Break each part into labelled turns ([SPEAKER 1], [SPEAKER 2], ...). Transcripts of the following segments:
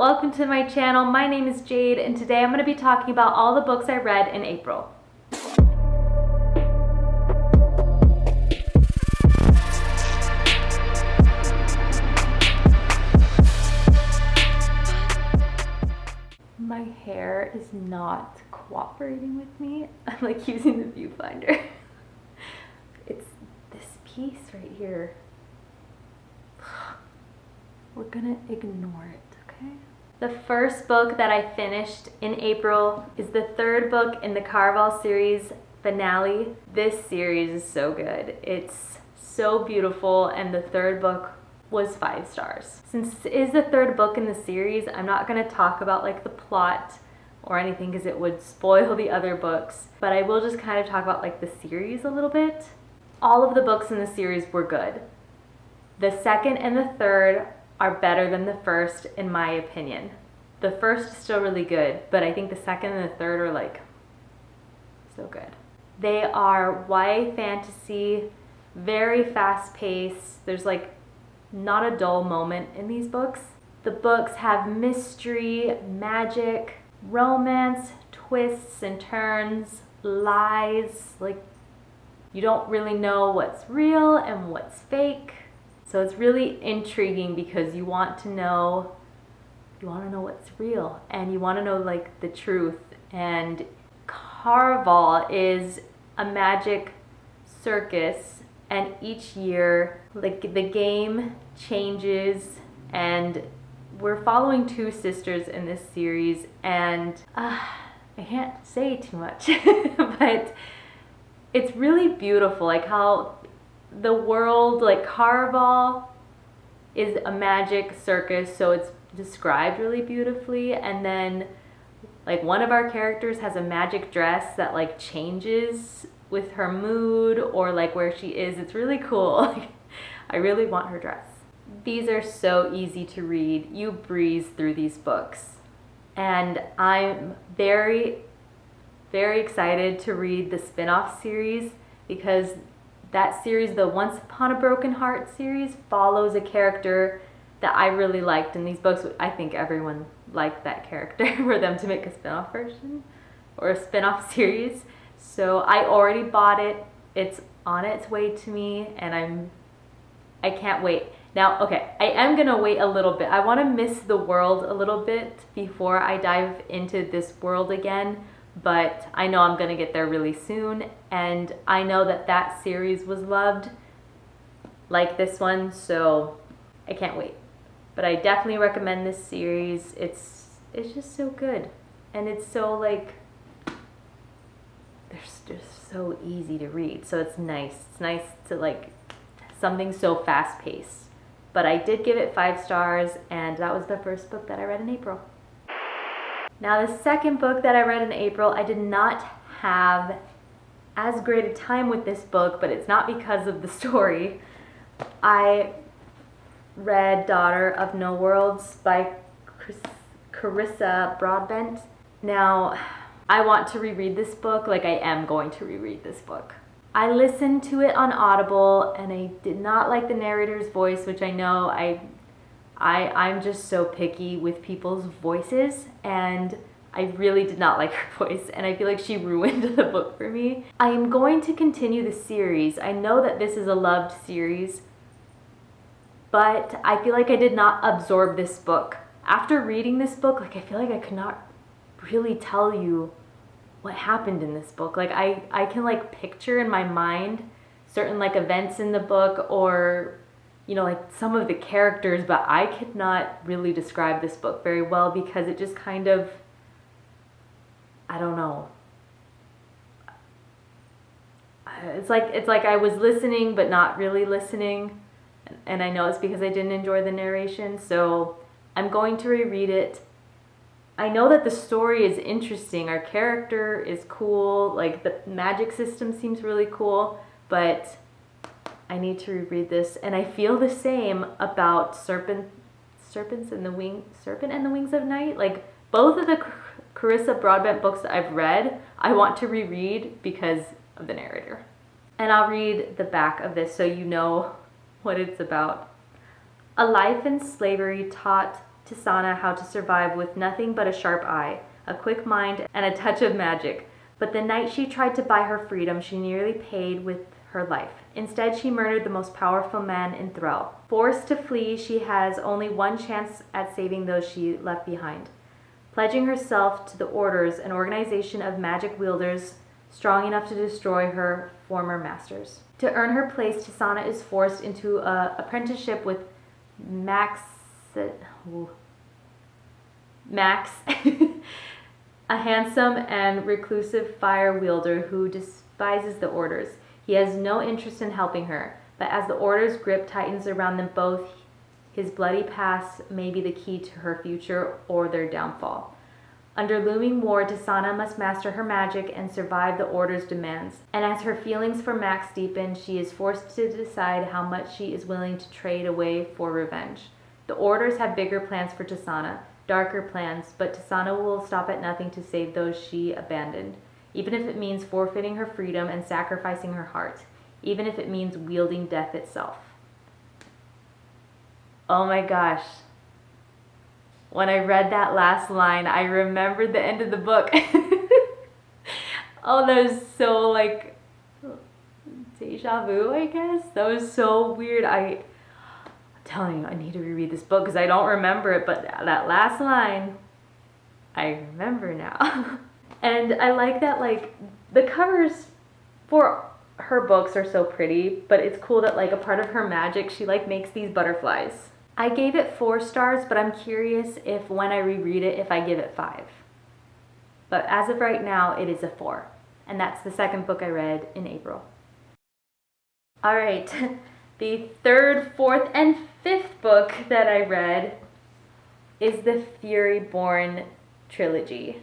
[SPEAKER 1] welcome to my channel. My name is Jade and today I'm going to be talking about all the books I read in April. My hair is not cooperating with me. I'm like using the viewfinder. It's this piece right here. We're gonna ignore it, okay? The first book that I finished in April is the third book in the CARAVAL series finale. This series is so good. It's so beautiful, and the third book was 5 stars. Since it is the third book in the series, I'm not gonna talk about like the plot or anything because it would spoil the other books, but I will just kind of talk about like the series a little bit. All of the books in the series were good. The second and the third are better than the first in my opinion. The first is still really good, but I think the second and the third are like so good. They are YA fantasy, very fast paced. There's like not a dull moment in these books. The books have mystery, magic, romance, twists and turns, lies. Like you don't really know what's real and what's fake. So it's really intriguing because you want to know what's real and you want to know like the truth. And CARAVAL is a magic circus, and each year like the game changes, and we're following 2 sisters in this series, and I can't say too much but it's really beautiful, like how the world, like CARAVAL is a magic circus, so it's described really beautifully, and then like one of our characters has a magic dress that like changes with her mood or like where she is. It's really cool. I really want her dress. These are so easy to read. You breeze through these books, and I'm very excited to read the spin-off series because that series, the Once Upon a Broken Heart series, follows a character that I really liked in these books. I think everyone liked that character for them to make a spin-off version or a spin-off series. So I already bought it. It's on its way to me, and I can't wait. Now, okay, I am gonna wait a little bit. I want to miss the world a little bit before I dive into this world again. But I know I'm gonna get there really soon, and I know that that series was loved like this one, so I can't wait. But I definitely recommend this series. It's just so good, and it's so like they're just so easy to read, so it's nice. It's nice to like something so fast-paced. But I did give it 5 stars, and that was the first book that I read in April. Now the second book that I read in April, I did not have as great a time with this book, but it's not because of the story. I read Daughter of No Worlds by Carissa Broadbent. Now, I want to reread this book, like I am going to reread this book. I listened to it on Audible, and I did not like the narrator's voice, which I know I'm just so picky with people's voices, and I really did not like her voice, and I feel like she ruined the book for me. I am going to continue the series. I know that this is a loved series, but I feel like I did not absorb this book. After reading this book, like I feel like I could not really tell you what happened in this book. Like I can like picture in my mind certain like events in the book, or you know, like some of the characters, but I could not really describe this book very well because it just kind of, I don't know. It's like I was listening but not really listening, and I know it's because I didn't enjoy the narration, so I'm going to reread it. I know that the story is interesting. Our character is cool. Like the magic system seems really cool, but I need to reread this, and I feel the same about Serpent and the Wings of Night. Like both of the Carissa Broadbent books that I've read, I want to reread because of the narrator. And I'll read the back of this so you know what it's about. A life in slavery taught Tisana how to survive with nothing but a sharp eye, a quick mind, and a touch of magic. But the night she tried to buy her freedom, she nearly paid with her life. Instead, she murdered the most powerful man in Thrall. Forced to flee, she has only one chance at saving those she left behind. Pledging herself to the Orders, an organization of magic wielders strong enough to destroy her former masters. To earn her place, Tisana is forced into an apprenticeship with Max, a handsome and reclusive fire wielder who despises the Orders. He has no interest in helping her, but as the Order's grip tightens around them both, his bloody past may be the key to her future or their downfall. Under looming war, Tisana must master her magic and survive the Order's demands. And as her feelings for Max deepen, she is forced to decide how much she is willing to trade away for revenge. The Orders have bigger plans for Tisana, darker plans, but Tisana will stop at nothing to save those she abandoned, even if it means forfeiting her freedom and sacrificing her heart, even if it means wielding death itself. Oh my gosh. When I read that last line, I remembered the end of the book. Oh, that was so like deja vu, I guess. That was so weird. I'm telling you, I need to reread this book because I don't remember it, but that last line, I remember now. And I like that, like, the covers for her books are so pretty, but it's cool that, like, a part of her magic, she, like, makes these butterflies. I gave it 4 stars, but I'm curious if when I reread it, if I give it 5. But as of right now, it is a 4. And that's the second book I read in April. All right, the 3rd, 4th, and 5th book that I read is the FURYBORN trilogy.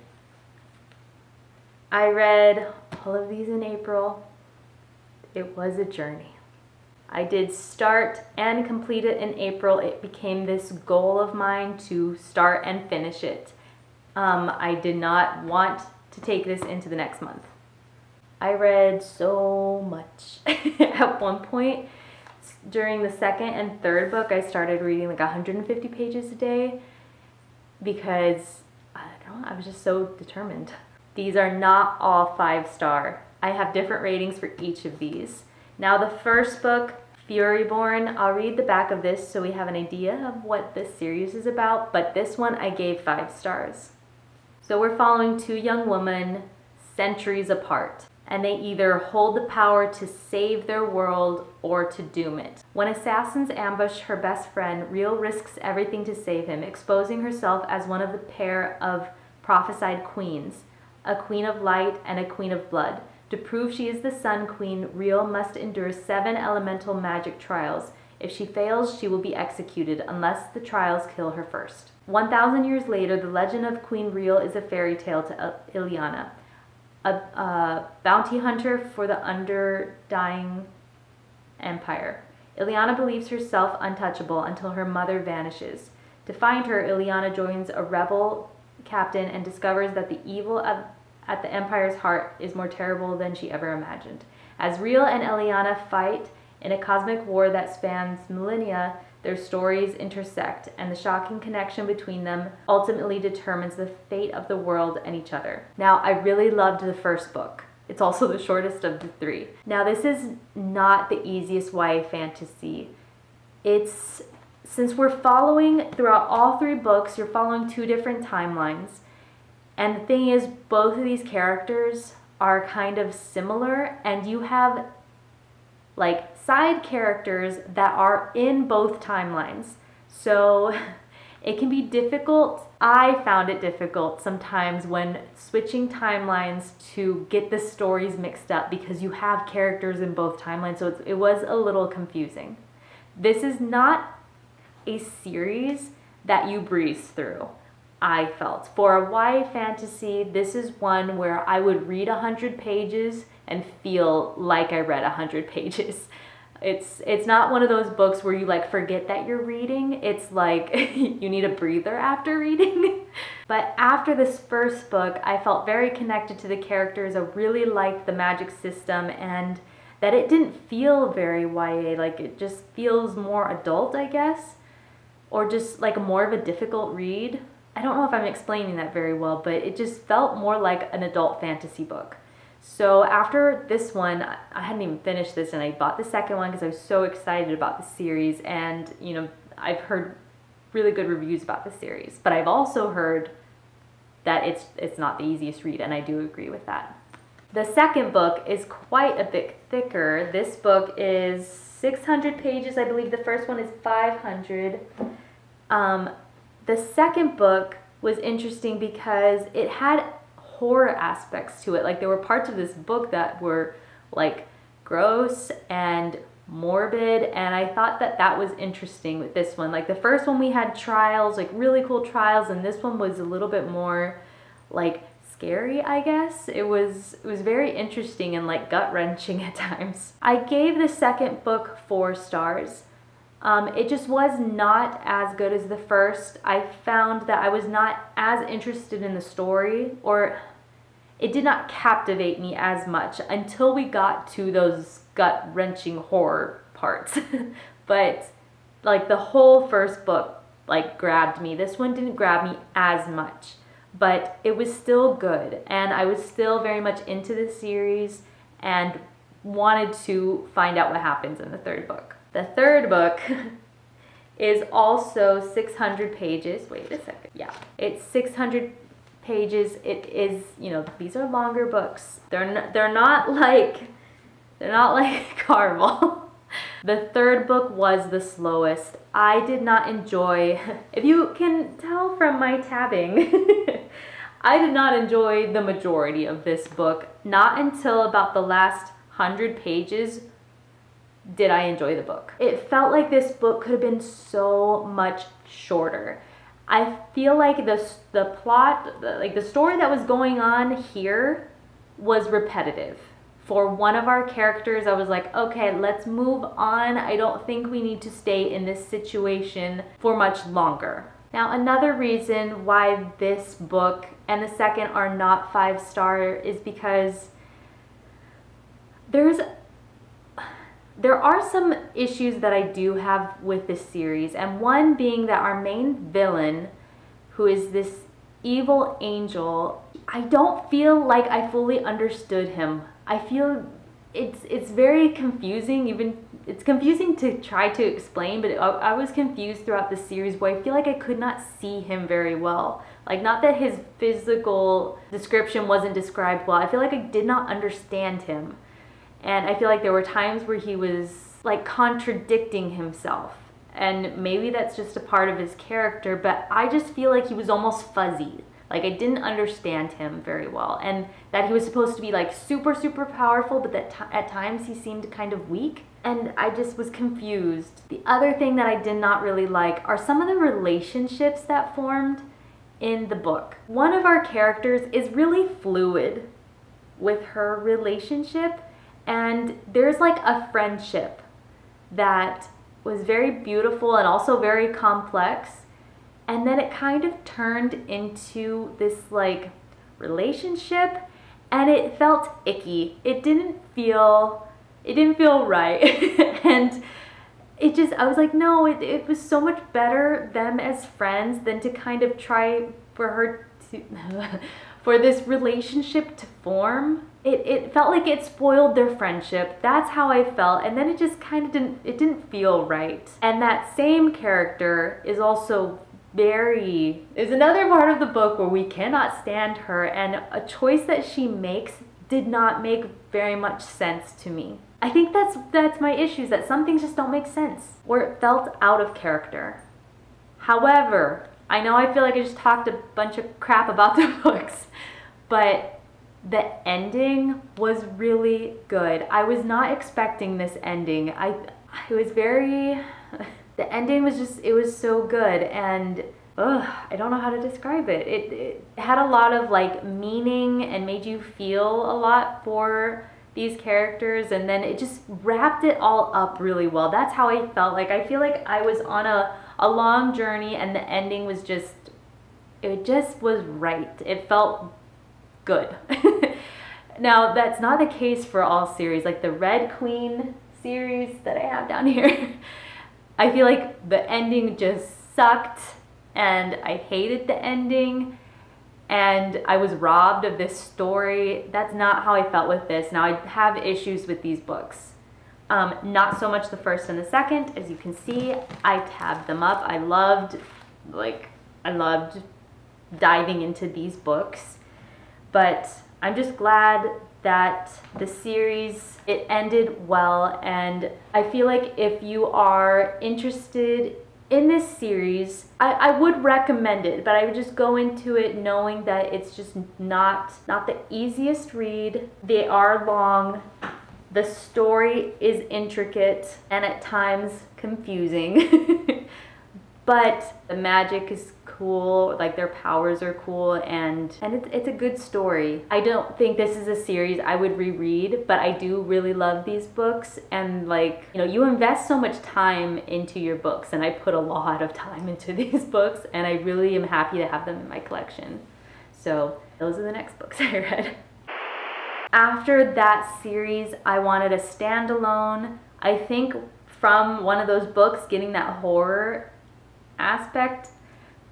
[SPEAKER 1] I read all of these in April. It was a journey. I did start and complete it in April. It became this goal of mine to start and finish it. I did not want to take this into the next month. I read so much. At one point, during the 2nd and 3rd book, I started reading like 150 pages a day because, I don't know, I was just so determined. These are not all 5-star. I have different ratings for each of these. Now the first book, FURYBORN, I'll read the back of this so we have an idea of what this series is about, but this one I gave 5 stars. So we're following 2 young women centuries apart, and they either hold the power to save their world or to doom it. When assassins ambush her best friend, Real risks everything to save him, exposing herself as one of the pair of prophesied queens, a queen of light and a queen of blood. To prove she is the Sun Queen, Real must endure 7 elemental magic trials. If she fails, she will be executed, unless the trials kill her first. 1,000 years later, the legend of Queen Real is a fairy tale to Ileana, a bounty hunter for the undying empire. Ileana believes herself untouchable until her mother vanishes. To find her, Ileana joins a rebel captain and discovers that the evil at the Empire's heart is more terrible than she ever imagined. As Real and Ileana fight in a cosmic war that spans millennia, their stories intersect, and the shocking connection between them ultimately determines the fate of the world and each other. Now, I really loved the first book. It's also the shortest of the 3. Now, this is not the easiest YA fantasy. Since we're following throughout all 3 books, you're following 2 different timelines. And the thing is, both of these characters are kind of similar, and you have like side characters that are in both timelines. So it can be difficult. I found it difficult sometimes when switching timelines to get the stories mixed up because you have characters in both timelines, so it was a little confusing. This is not a series that you breeze through. I felt. For a YA fantasy, this is one where I would read 100 pages and feel like I read 100 pages. It's not one of those books where you like forget that you're reading. It's like you need a breather after reading. But after this first book, I felt very connected to the characters. I really liked the magic system and that it didn't feel very YA. Like it just feels more adult, I guess. or just like more of a difficult read. I don't know if I'm explaining that very well, but it just felt more like an adult fantasy book. So after this one, I hadn't even finished this, and I bought the second one because I was so excited about the series. And you know, I've heard really good reviews about the series, but I've also heard that it's not the easiest read, and I do agree with that. The second book is quite a bit thicker. This book is 600 pages. I believe the first one is 500. The second book was interesting because it had horror aspects to it. Like, there were parts of this book that were like gross and morbid, and I thought that that was interesting with this one. Like, the first one we had trials, like really cool trials, and this one was a little bit more like scary, I guess. It was very interesting and like gut-wrenching at times. I gave the second book 4 stars. It just was not as good as the first. I found that I was not as interested in the story, or it did not captivate me as much until we got to those gut-wrenching horror parts. But like the whole first book like grabbed me. This one didn't grab me as much, but it was still good, and I was still very much into the series and wanted to find out what happens in the third book. The third book is also 600 pages. Wait a second. Yeah, it's 600 pages. It is, you know, these are longer books. They're not like CARAVAL. The third book was the slowest. I did not enjoy, if you can tell from my tabbing, I did not enjoy the majority of this book. Not until about the last 100 pages did I enjoy the book. It felt like this book could have been so much shorter. I feel like the plot, like the story that was going on here was repetitive. For one of our characters, I was like, okay, let's move on. I don't think we need to stay in this situation for much longer. Now, another reason why this book and the second are not 5-star is because there are some issues that I do have with this series, and one being that our main villain, who is this evil angel, I don't feel like I fully understood him. I feel it's very confusing. Even it's confusing to try to explain, but I was confused throughout the series where I feel like I could not see him very well. Like, not that his physical description wasn't described well. I feel like I did not understand him. And I feel like there were times where he was like contradicting himself. And maybe that's just a part of his character, but I just feel like he was almost fuzzy. Like, I didn't understand him very well. And that he was supposed to be like super, super powerful, but that at times he seemed kind of weak. And I just was confused. The other thing that I did not really like are some of the relationships that formed in the book. One of our characters is really fluid with her relationship. And there's like a friendship that was very beautiful and also very complex. And then it kind of turned into this like relationship, and it felt icky. It didn't feel right. And it just, I was like, no, it was so much better them as friends than to kind of try for her to, for this relationship to form. It felt like it spoiled their friendship. That's how I felt. And then it just kind of didn't feel right. And that same character is also is another part of the book where we cannot stand her, and a choice that she makes did not make very much sense to me. I think that's my issue, is that some things just don't make sense, or it felt out of character. However, I know I feel like I just talked a bunch of crap about the books, but the ending was really good. I was not expecting this ending. The ending was just, it was so good, and I don't know how to describe it. It had a lot of like meaning and made you feel a lot for these characters, and then it just wrapped it all up really well. That's how I felt. Like, I feel like I was on a long journey, and the ending was just, it just was right. It felt good. Now, that's not the case for all series. Like the Red Queen series that I have down here, I feel like the ending just sucked and I hated the ending and I was robbed of this story. That's not how I felt with this. Now, I have issues with these books. Not so much the first and the second. As you can see, I tabbed them up. I loved diving into these books. But I'm just glad that the series, it ended well. And I feel like if you are interested in this series, I would recommend it, but I would just go into it knowing that it's just not the easiest read. They are long. The story is intricate and at times confusing, but the magic is cool, like their powers are cool, and it's a good story. I don't think this is a series I would reread, but I do really love these books, and like, you know, you invest so much time into your books, and I put a lot of time into these books, and I really am happy to have them in my collection. So those are the next books I read. After that series, I wanted a standalone. I think from one of those books, getting that horror aspect,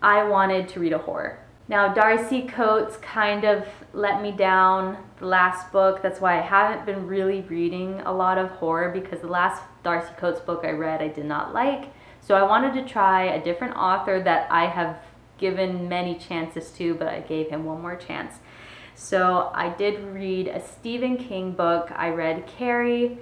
[SPEAKER 1] I wanted to read a horror. Now, Darcy Coates kind of let me down the last book. That's why I haven't been really reading a lot of horror, because the last Darcy Coates book I read I did not like. So I wanted to try a different author that I have given many chances to, but I gave him one more chance. So I did read a Stephen King book. I read Carrie.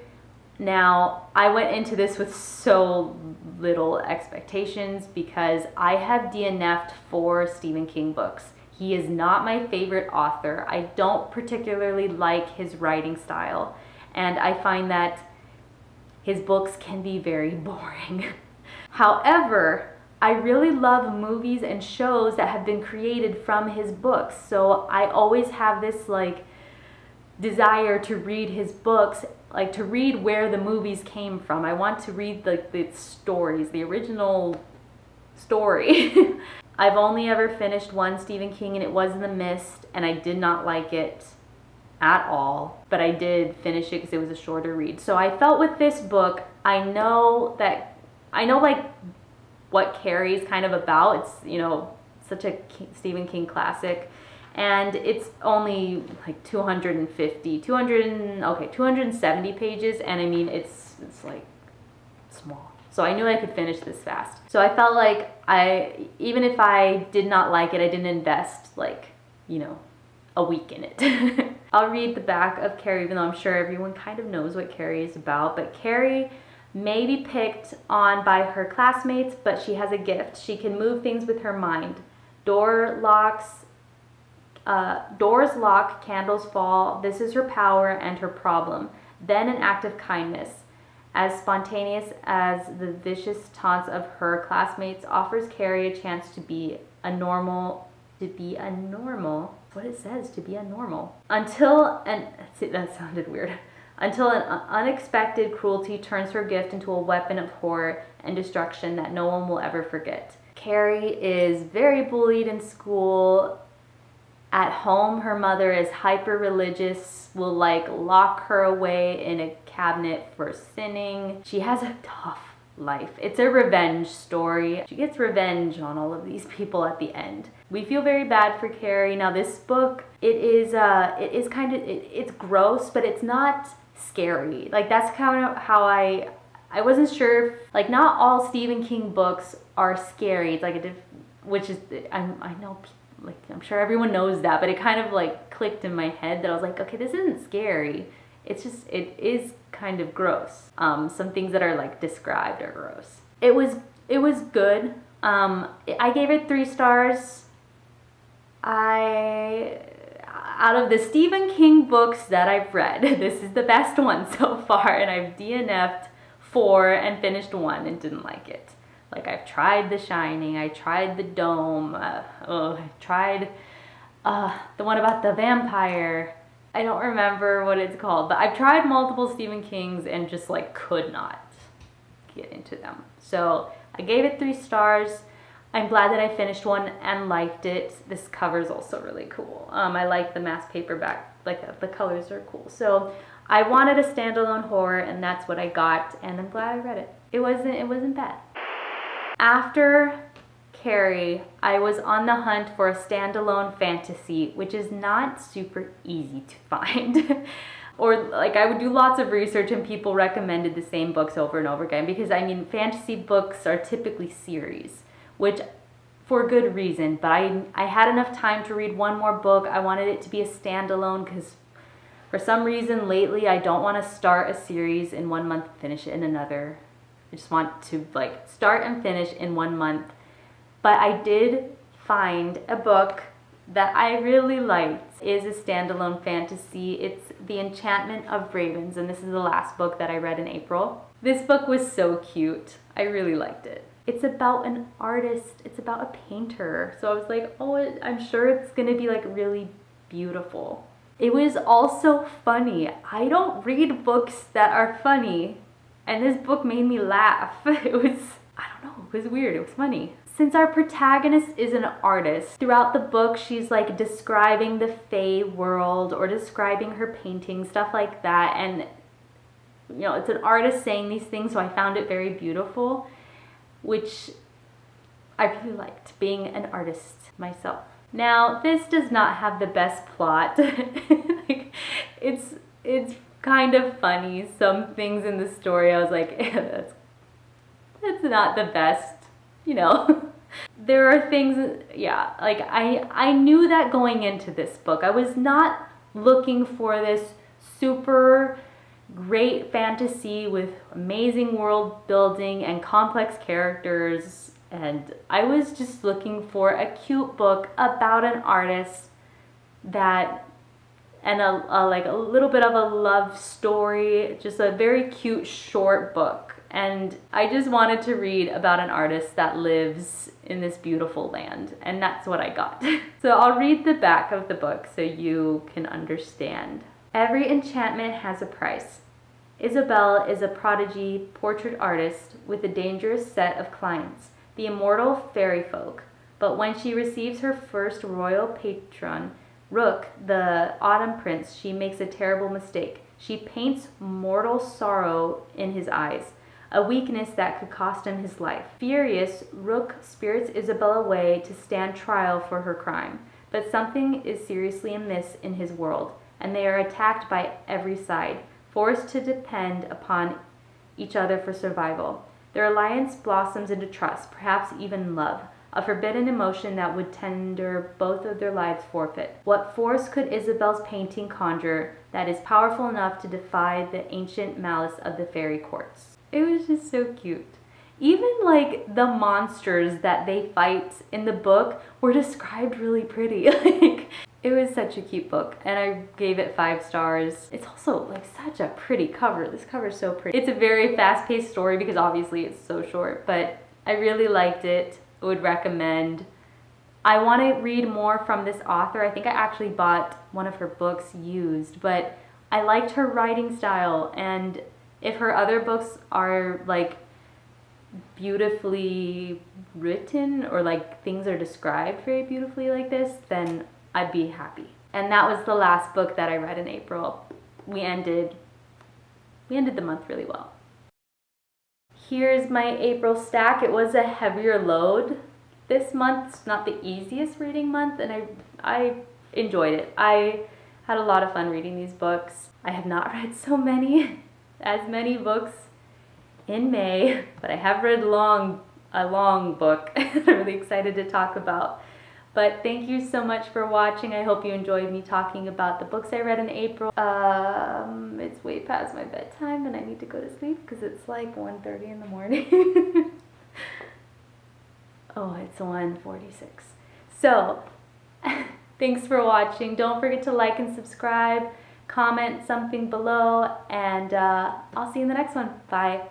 [SPEAKER 1] Now, I went into this with so little expectations because I have DNF'd 4 Stephen King books. He is not my favorite author. I don't particularly like his writing style, and I find that his books can be very boring. However, I really love movies and shows that have been created from his books, so I always have this like desire to read his books, like to read where the movies came from. I want to read the stories, the original story. I've only ever finished one Stephen King, and it was The Mist, and I did not like it at all, but I did finish it because it was a shorter read. So I felt with this book, I know like what Carrie is kind of about. It's, you know, such a Stephen King classic. And it's only like 270 pages, and I mean, it's like small. So I knew I could finish this fast. So I felt like even if I did not like it, I didn't invest like, you know, a week in it. I'll read the back of Carrie, even though I'm sure everyone kind of knows what Carrie is about. But Carrie may be picked on by her classmates, but she has a gift. She can move things with her mind. Doors lock, candles fall. This is her power and her problem. Then an act of kindness, as spontaneous as the vicious taunts of her classmates, offers Carrie a chance to be a normal. What it says, to be a normal. That sounded weird. Until an unexpected cruelty turns her gift into a weapon of horror and destruction that no one will ever forget. Carrie is very bullied in school. At home, her mother is hyper-religious, will like lock her away in a cabinet for sinning. She has a tough life. It's a revenge story. She gets revenge on all of these people at the end. We feel very bad for Carrie. Now, this book, it's gross, but it's not scary. Like, that's kind of how I wasn't sure, like, not all Stephen King books are scary. It's like I know, like, I'm sure everyone knows that, but it kind of like clicked in my head that I was like, okay, this isn't scary. It's just, it is kind of gross. Some things that are like described are gross. It was good. I gave it 3 stars. Out of the Stephen King books that I've read, this is the best one so far, and I've DNF'd 4 and finished 1 and didn't like it. Like, I've tried The Shining, I tried The Dome, I tried the one about the vampire. I don't remember what it's called, but I've tried multiple Stephen Kings and just like could not get into them. So I gave it 3 stars. I'm glad that I finished one and liked it. This cover is also really cool. I like the matte paperback, like the colors are cool. So I wanted a standalone horror, and that's what I got, and I'm glad I read it. It wasn't bad. After Carrie, I was on the hunt for a standalone fantasy, which is not super easy to find. Or like I would do lots of research and people recommended the same books over and over again because I mean fantasy books are typically series, which for good reason, but I had enough time to read one more book. I wanted it to be a standalone because for some reason lately I don't want to start a series in 1 month and finish it in another. I just want to like start and finish in 1 month. But I did find a book that I really liked. It is a standalone fantasy. It's The Enchantment of Ravens, and this is the last book that I read in April. This book was so cute. I really liked it. It's about an artist. It's about a painter. So I was like, oh, I'm sure it's gonna be like really beautiful. It was also funny. I don't read books that are funny, and this book made me laugh. It was, I don't know, it was weird. It was funny. Since our protagonist is an artist, throughout the book she's like describing the Fae world or describing her painting, stuff like that. And you know, it's an artist saying these things, so I found it very beautiful, which I really liked, being an artist myself. Now, this does not have the best plot. Like, it's kind of funny. Some things in the story I was like, that's not the best, you know. There are things, yeah, like I knew that going into this book. I was not looking for this super great fantasy with amazing world building and complex characters, and I was just looking for a cute book about an artist that, and a little bit of a love story, just a very cute short book. And I just wanted to read about an artist that lives in this beautiful land, and that's what I got. So I'll read the back of the book so you can understand. Every enchantment has a price. Isabel is a prodigy portrait artist with a dangerous set of clients, the immortal fairy folk. But when she receives her first royal patron, Rook, the autumn prince, she makes a terrible mistake. She paints mortal sorrow in his eyes, a weakness that could cost him his life. Furious, Rook spirits Isabel away to stand trial for her crime. But something is seriously amiss in his world, and they are attacked by every side, forced to depend upon each other for survival. Their alliance blossoms into trust, perhaps even love, a forbidden emotion that would tender both of their lives forfeit. What force could Isabel's painting conjure that is powerful enough to defy the ancient malice of the fairy courts? It was just so cute. Even like the monsters that they fight in the book were described really pretty. Like, it was such a cute book, and I gave it 5 stars. It's also like such a pretty cover. This cover is so pretty. It's a very fast-paced story because obviously it's so short, but I really liked it. I would recommend. I want to read more from this author. I think I actually bought one of her books used, but I liked her writing style, and if her other books are like beautifully written or like things are described very beautifully like this, then I'd be happy. And that was the last book that I read in April. We ended the month really well. Here's my April stack. It was a heavier load this month. It's not the easiest reading month, and I enjoyed it. I had a lot of fun reading these books. I have not read as many books in May, but I have read a long book I'm really excited to talk about. But thank you so much for watching. I hope you enjoyed me talking about the books I read in April. It's way past my bedtime and I need to go to sleep because it's like 1:30 in the morning. Oh, it's 1:46. So, thanks for watching. Don't forget to like and subscribe, comment something below, and I'll see you in the next one. Bye.